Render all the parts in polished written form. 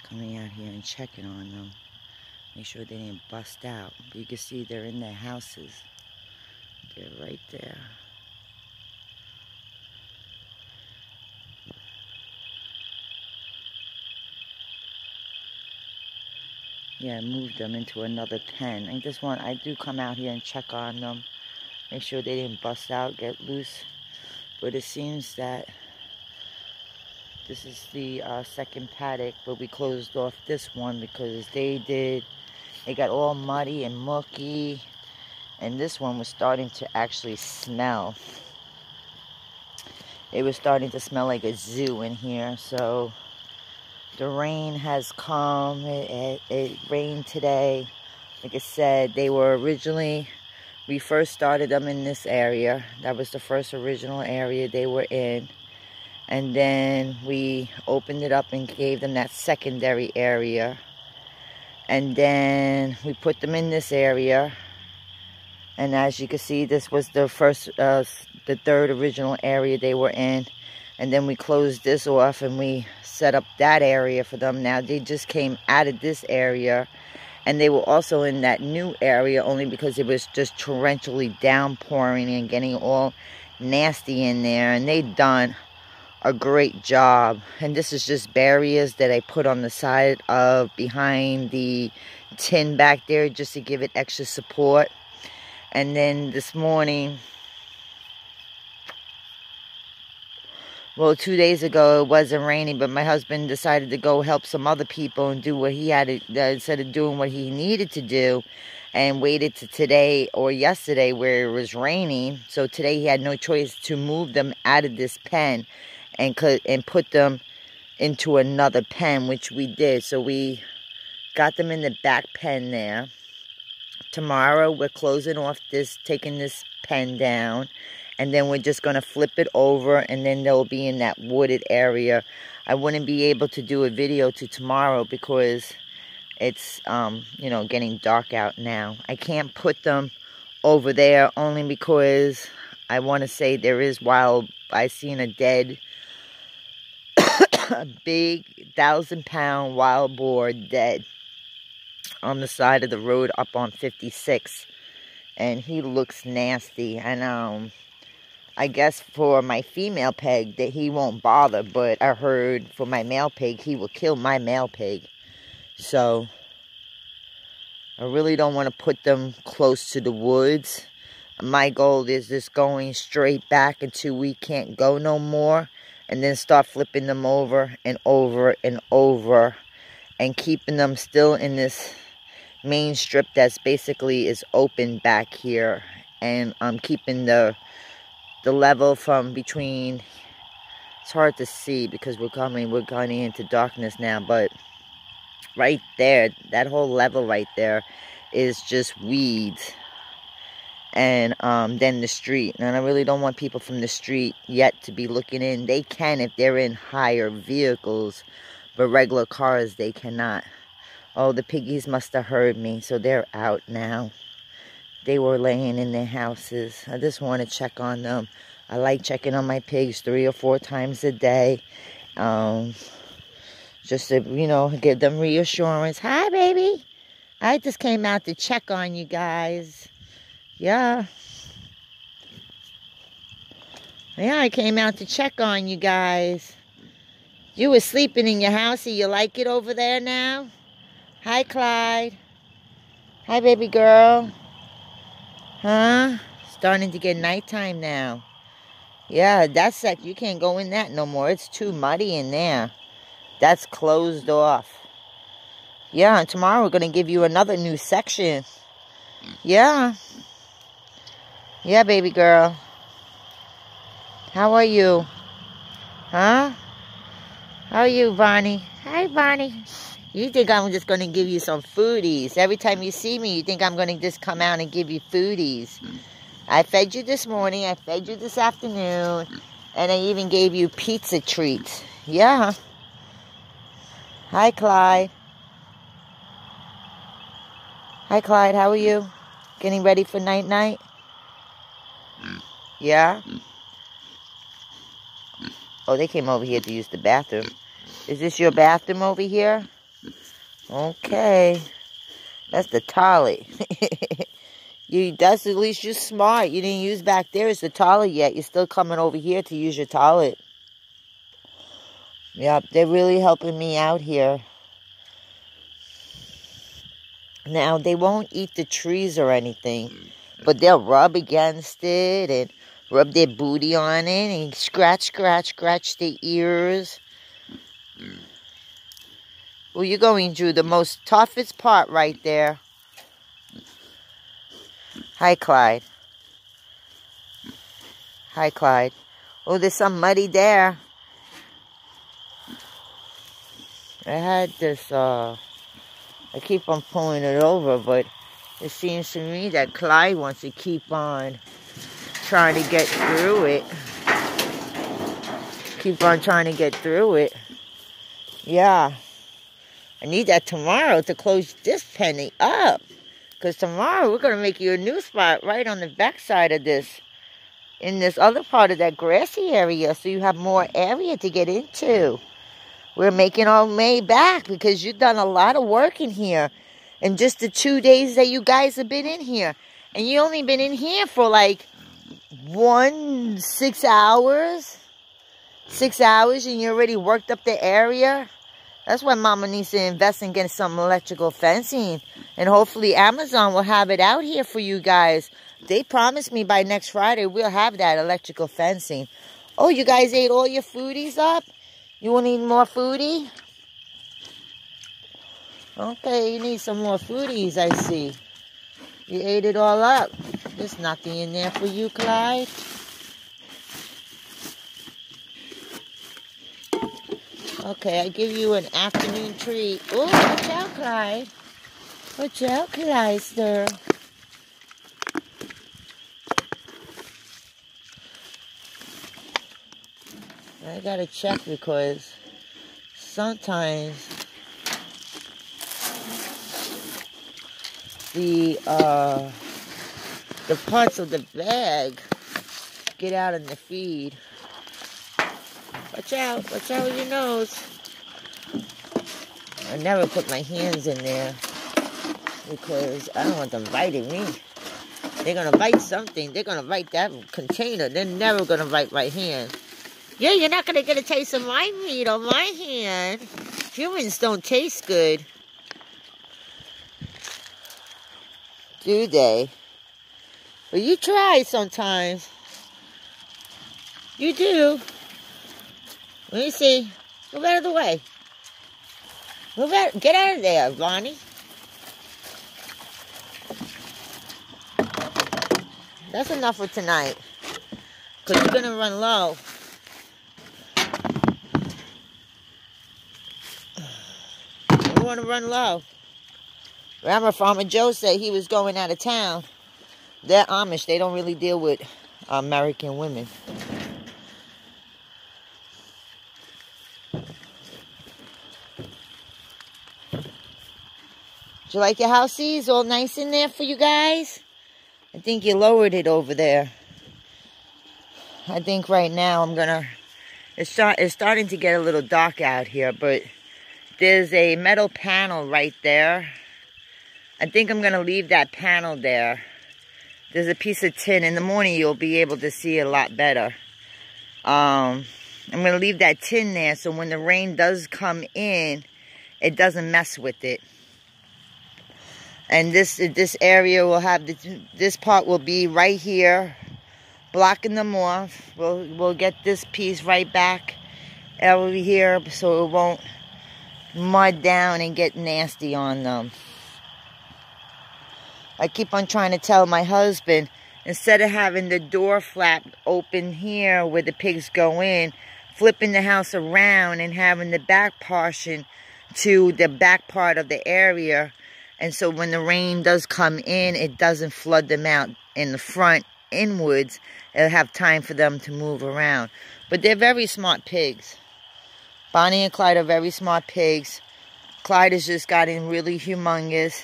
Coming out here and checking on them. Make sure they didn't bust out. But you can see they're in their houses. They're right there. Yeah, I moved them into another pen. I do come out here and check on them. Make sure they didn't bust out, get loose. But it seems that this is the second paddock, but we closed off this one because they got all muddy and mucky. And this one was starting to actually smell. It was starting to smell like a zoo in here, so the rain has come. It rained today. Like I said, we first started them in this area. That was the first original area they were in. And then we opened it up and gave them that secondary area. And then we put them in this area. And as you can see, this was the third original area they were in. And then we closed this off and we set up that area for them. Now they just came out of this area, and they were also in that new area only because it was just torrentially downpouring and getting all nasty in there. And they done a great job. And this is just barriers that I put on the side of behind the tin back there just to give it extra support. And then this morning, well, 2 days ago, it wasn't raining, but my husband decided to go help some other people and do what he had to, instead of doing what he needed to do, and waited to today or yesterday where it was raining. So today he had no choice to move them out of this pen and put them into another pen, which we did. So we got them in the back pen there. Tomorrow we're closing off this, taking this pen down. And then we're just going to flip it over, and then they'll be in that wooded area. I wouldn't be able to do a video to tomorrow because it's, you know, getting dark out now. I can't put them over there only because I want to say there is I seen a dead, a big 1,000-pound wild boar dead on the side of the road up on 56. And he looks nasty. And, I guess for my female pig that he won't bother, but I heard for my male pig, he will kill my male pig. So I really don't want to put them close to the woods. My goal is just going straight back until we can't go no more, and then start flipping them over and over and over, and keeping them still in this main strip that's basically is open back here. And I'm keeping the level from between, it's hard to see because we're going into darkness now, but right there, that whole level right there is just weeds. And then the street. And I really don't want people from the street yet to be looking in. They can if they're in higher vehicles, but regular cars, they cannot. Oh, the piggies must have heard me, so they're out now. They were laying in their houses. I just want to check on them. I like checking on my pigs 3 or 4 times a day. Just to, you know, give them reassurance. Hi, baby. I just came out to check on you guys. Yeah. Yeah, I came out to check on you guys. You were sleeping in your house. You like it over there now? Hi, Clyde. Hi, baby girl. Huh? Starting to get nighttime now. Yeah, that's like, you can't go in that no more. It's too muddy in there. That's closed off. Yeah, and tomorrow we're going to give you another new section. Yeah. Yeah, baby girl. How are you? Huh? How are you, Bonnie? Hi, Bonnie. You think I'm just going to give you some foodies. Every time you see me, you think I'm going to just come out and give you foodies. I fed you this morning. I fed you this afternoon. And I even gave you pizza treats. Yeah. Hi, Clyde. Hi, Clyde. How are you? Getting ready for night-night? Yeah? Oh, they came over here to use the bathroom. Is this your bathroom over here? Okay. That's the toilet. That's at least you're smart. You didn't use back there as the toilet yet. You're still coming over here to use your toilet. Yep, they're really helping me out here. Now, they won't eat the trees or anything, but they'll rub against it and rub their booty on it and scratch their ears. Well, you're going through the most toughest part right there. Hi, Clyde. Hi, Clyde. Oh, there's some muddy there. I had this, I keep on pulling it over, but it seems to me that Clyde wants to keep on trying to get through it. Keep on trying to get through it. Yeah. I need that tomorrow to close this penny up. Because tomorrow we're going to make you a new spot right on the back side of this. In this other part of that grassy area. So you have more area to get into. We're making our way back because you've done a lot of work in here. In just the 2 days that you guys have been in here. And you only been in here for like 6 hours. 6 hours and you already worked up the area. That's why Mama needs to invest in getting some electrical fencing. And hopefully Amazon will have it out here for you guys. They promised me by next Friday we'll have that electrical fencing. Oh, you guys ate all your foodies up? You want to eat more foodie? Okay, you need some more foodies, I see. You ate it all up. There's nothing in there for you, Clyde. Okay, I give you an afternoon treat. Oh, watch out, Clyde. Watch out, Clyster. I gotta check because sometimes the parts of the bag get out in the feed. Watch out with your nose. I never put my hands in there because I don't want them biting me. They're going to bite something. They're going to bite that container. They're never going to bite my hand. Yeah, you're not going to get a taste of my meat on my hand. Humans don't taste good. Do they? Well, you try sometimes. You do. Let me see. Move out of the way. Get out of there, Bonnie. That's enough for tonight. Because you're going to run low. You want to run low. Remember, Farmer Joe said he was going out of town. They're Amish. They don't really deal with American women. Do you like your houseies? All nice in there for you guys? I think you lowered it over there. I think right now I'm gonna... It's starting to get a little dark out here, but there's a metal panel right there. I think I'm gonna leave that panel there. There's a piece of tin. In the morning you'll be able to see a lot better. I'm gonna leave that tin there so when the rain does come in, it doesn't mess with it. And this area will have, this part will be right here, blocking them off. We'll get this piece right back over here so it won't mud down and get nasty on them. I keep on trying to tell my husband, instead of having the door flap open here where the pigs go in, flipping the house around and having the back portion to the back part of the area. And so when the rain does come in, it doesn't flood them out in the front, inwards. It'll have time for them to move around. But they're very smart pigs. Bonnie and Clyde are very smart pigs. Clyde has just gotten really humongous.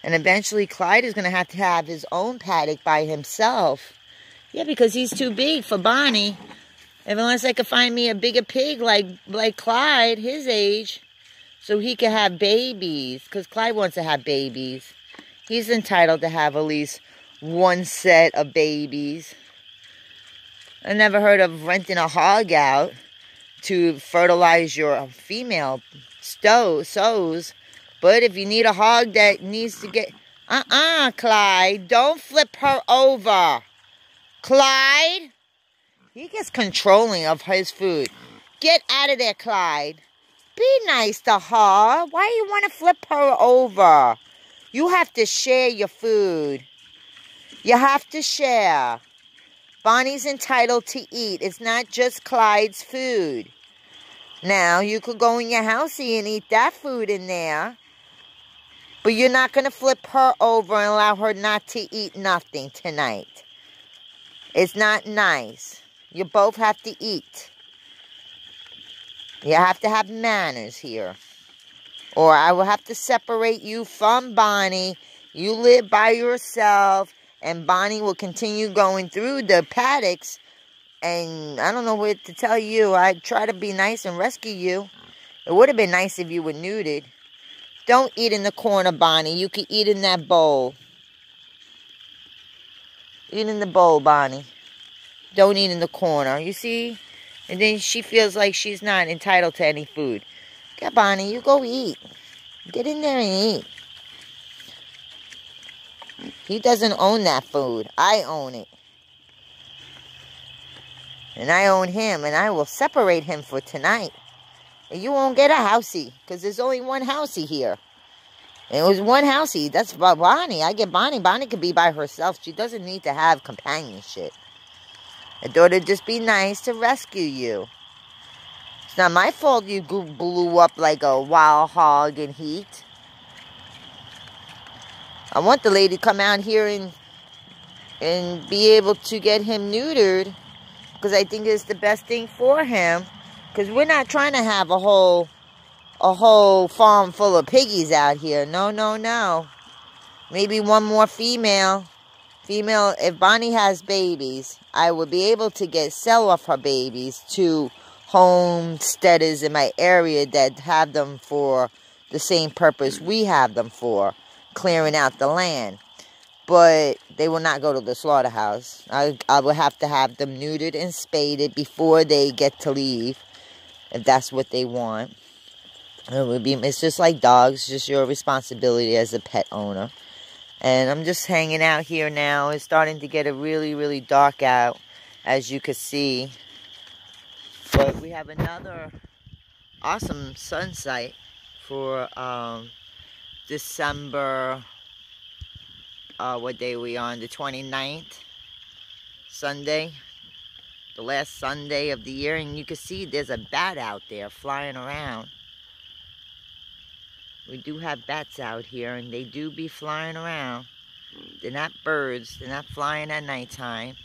And eventually Clyde is going to have his own paddock by himself. Yeah, because he's too big for Bonnie. And unless I could find me a bigger pig like Clyde, his age. so he can have babies, because Clyde wants to have babies. He's entitled to have at least one set of babies. I never heard of renting a hog out to fertilize your female sows. But if you need a hog that needs to get... Clyde, don't flip her over. Clyde, he gets controlling of his food. Get out of there, Clyde. Be nice to her. Why do you want to flip her over? You have to share your food. You have to share. Bonnie's entitled to eat. It's not just Clyde's food. Now, you could go in your housey and eat that food in there. But you're not going to flip her over and allow her not to eat nothing tonight. It's not nice. You both have to eat. You have to have manners here. Or I will have to separate you from Bonnie. You live by yourself. And Bonnie will continue going through the paddocks. And I don't know what to tell you. I'd try to be nice and rescue you. It would have been nice if you were neutered. Don't eat in the corner, Bonnie. You can eat in that bowl. Eat in the bowl, Bonnie. Don't eat in the corner. You see? And then she feels like she's not entitled to any food. Okay, Bonnie, you go eat. Get in there and eat. He doesn't own that food. I own it. And I own him. And I will separate him for tonight. And you won't get a housey. Because there's only one housey here. And it was one housey. That's about Bonnie. I get Bonnie. Bonnie could be by herself. She doesn't need to have companionship. I thought it'd just be nice to rescue you. It's not my fault you blew up like a wild hog in heat. I want the lady to come out here and be able to get him neutered. Because I think it's the best thing for him. Because we're not trying to have a whole farm full of piggies out here. No, no, no. Maybe one more female. If Bonnie has babies, I would be able to sell off her babies to homesteaders in my area that have them for the same purpose we have them for, clearing out the land. But they will not go to the slaughterhouse. I will have to have them neutered and spaded before they get to leave, if that's what they want. It's just like dogs, just your responsibility as a pet owner. And I'm just hanging out here now. It's starting to get really, really dark out, as you can see. But we have another awesome sunset for December, what day are we on? The 29th, Sunday. The last Sunday of the year. And you can see there's a bat out there flying around. We do have bats out here, and they do be flying around. They're not birds. They're not flying at nighttime.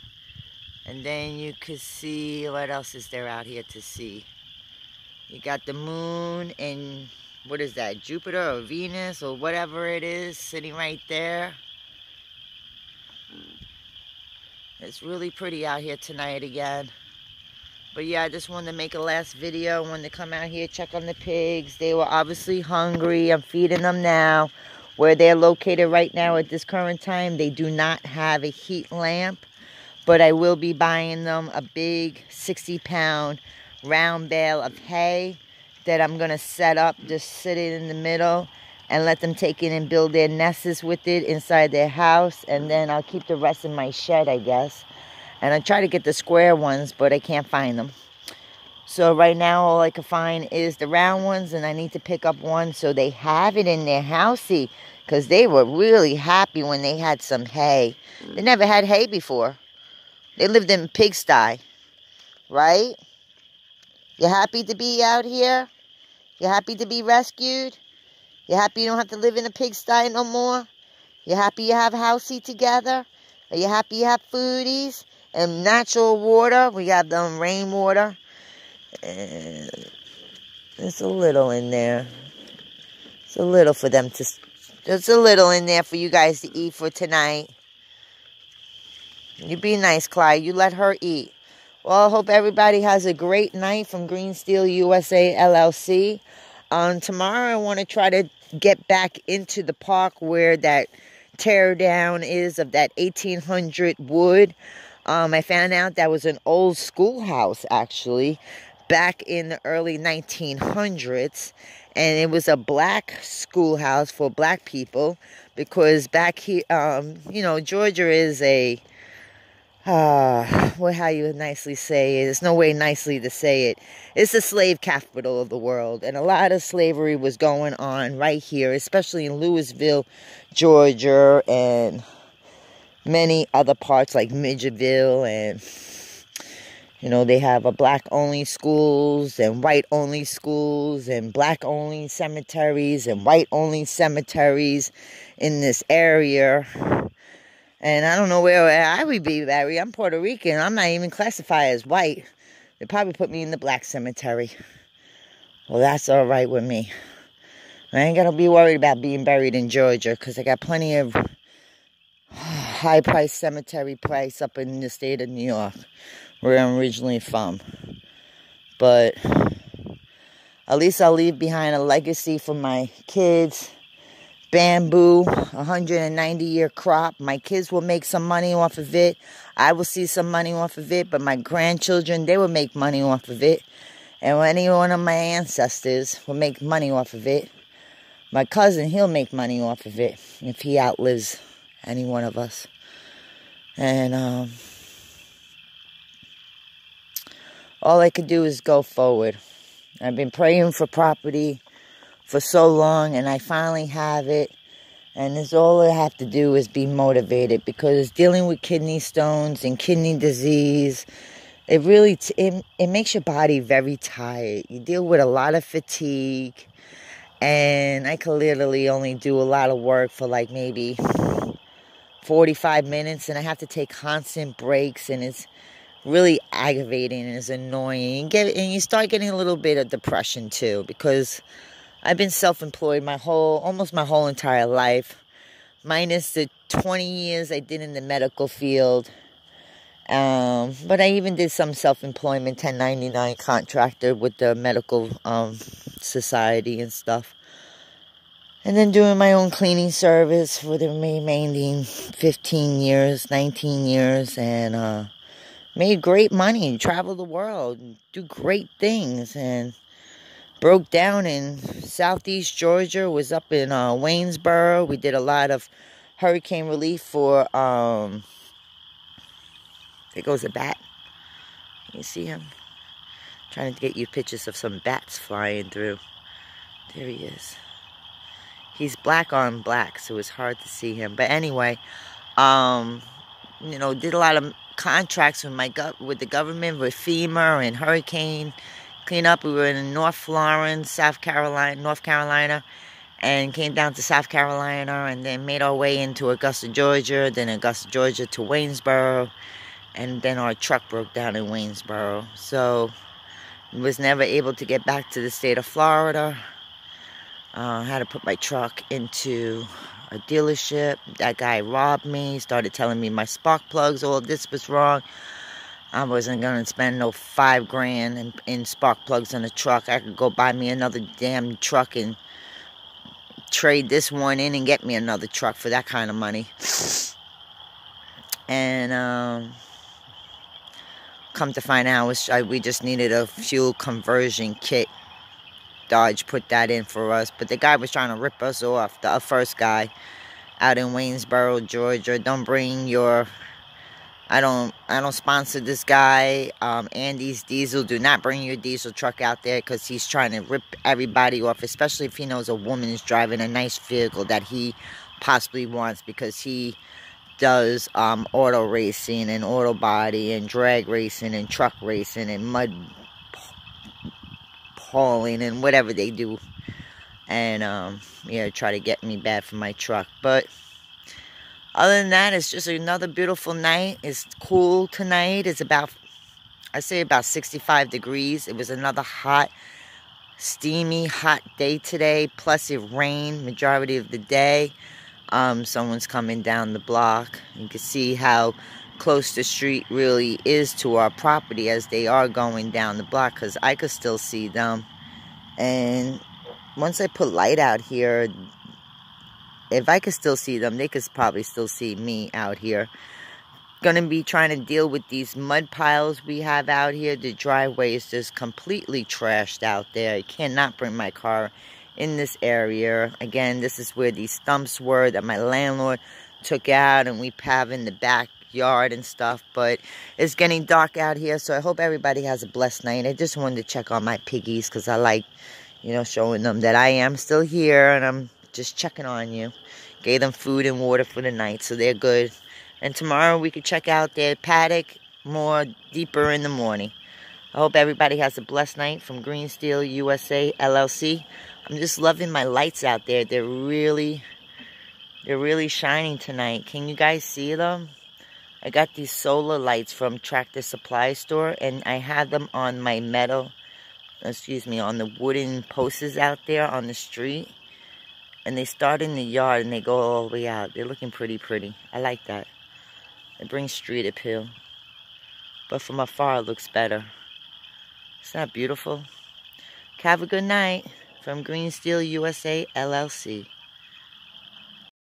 And then you can see, what else is there out here to see? You got the moon and, what is that, Jupiter or Venus or whatever it is sitting right there. It's really pretty out here tonight again. But yeah, I just wanted to make a last video. I wanted to come out here, check on the pigs. They were obviously hungry. I'm feeding them now. Where they're located right now at this current time, they do not have a heat lamp. But I will be buying them a big 60-pound round bale of hay that I'm going to set up, just sit it in the middle, and let them take it and build their nests with it inside their house. And then I'll keep the rest in my shed, I guess. And I try to get the square ones, but I can't find them. So right now, all I can find is the round ones, and I need to pick up one so they have it in their housey, because they were really happy when they had some hay. They never had hay before. They lived in a pigsty, right? You happy to be out here? You happy to be rescued? You happy you don't have to live in a pigsty no more? You happy you have a housey together? Are you happy you have foodies? And natural water, we got them rainwater. And there's a little in there. It's a little for them to... There's a little in there for you guys to eat for tonight. You be nice, Clyde. You let her eat. Well, I hope everybody has a great night from Green Steel USA LLC. Tomorrow I want to try to get back into the park where that tear down is of that 1800 wood. I found out that was an old schoolhouse, actually, back in the early 1900s. And it was a black schoolhouse for black people, because back here, you know, Georgia is a, well, how you would nicely say it, there's no way nicely to say it. It's the slave capital of the world, and a lot of slavery was going on right here, especially in Louisville, Georgia, and many other parts like Midgeville. And you know, they have a black-only schools and white-only schools and black-only cemeteries and white-only cemeteries in this area. And I don't know where I would be buried. I'm Puerto Rican. I'm not even classified as white. They probably put me in the black cemetery. Well, that's all right with me. I ain't got to be worried about being buried in Georgia, because I got plenty of high-priced cemetery price up in the state of New York, where I'm originally from. But at least I'll leave behind a legacy for my kids. Bamboo, 190-year crop. My kids will make some money off of it. I will see some money off of it. But my grandchildren, they will make money off of it. And any one of my ancestors will make money off of it. My cousin, he'll make money off of it if he outlives any one of us. And all I could do is go forward. I've been praying for property for so long, and I finally have it. And it's all I have to do is be motivated, because dealing with kidney stones and kidney disease, it really it makes your body very tired. You deal with a lot of fatigue, and I could literally only do a lot of work for like maybe 45 minutes, and I have to take constant breaks, and it's really aggravating and it's annoying. And you start getting a little bit of depression too, because I've been self-employed almost my whole entire life, minus the 20 years I did in the medical field. But I even did some self-employment, 1099 contractor with the medical society and stuff. And then doing my own cleaning service for the remaining 15 years, 19 years, and made great money, traveled the world, do great things, and broke down in southeast Georgia, was up in Waynesboro. We did a lot of hurricane relief for, there goes a bat. You see him? Trying to get you pictures of some bats flying through. There he is. He's black on black, so it's hard to see him. But anyway, you know, did a lot of contracts with the government, with FEMA and hurricane cleanup. We were in North Florence, North Carolina, and came down to South Carolina, and then made our way into Augusta, Georgia, then Augusta, Georgia to Waynesboro, and then our truck broke down in Waynesboro. So was never able to get back to the state of Florida. Had to put my truck into a dealership. That guy robbed me, started telling me my spark plugs, all this was wrong. I wasn't going to spend no $5,000 in spark plugs in a truck. I could go buy me another damn truck and trade this one in and get me another truck for that kind of money. And come to find out, we just needed a fuel conversion kit. Dodge put that in for us, but the guy was trying to rip us off. The first guy out in Waynesboro, Georgia. Don't bring your... I don't sponsor this guy. Andy's Diesel. Do not bring your diesel truck out there, because he's trying to rip everybody off, especially if he knows a woman is driving a nice vehicle that he possibly wants, because he does auto racing and auto body and drag racing and truck racing and mud hauling and whatever they do. And yeah, try to get me bad for my truck. But other than that, it's just another beautiful night. It's cool tonight. It's about, I say about 65 degrees. It was another hot, steamy, hot day today. Plus it rained majority of the day. Someone's coming down the block. You can see how close the street really is to our property as they are going down the block, because I could still see them. And once I put light out here, if I could still see them, they could probably still see me out here. Gonna be trying to deal with these mud piles we have out here. The driveway is just completely trashed out there. I cannot bring my car in this area. Again, this is where these stumps were that my landlord took out, and we have in the backyard and stuff. But it's getting dark out here, so I hope everybody has a blessed night. I just wanted to check on my piggies because I like, you know, showing them that I am still here and I'm just checking on you. Gave them food and water for the night, so they're good. And tomorrow we could check out their paddock more deeper in the morning. I hope everybody has a blessed night from Green Steel USA LLC. I'm just loving my lights out there. They're really shining tonight. Can you guys see them? I got these solar lights from Tractor Supply Store, and I had them on my metal, on the wooden posts out there on the street. And they start in the yard and they go all the way out. They're looking pretty. I like that. It brings street appeal. But from afar, it looks better. Isn't that beautiful? Have a good night from Green Steel USA LLC.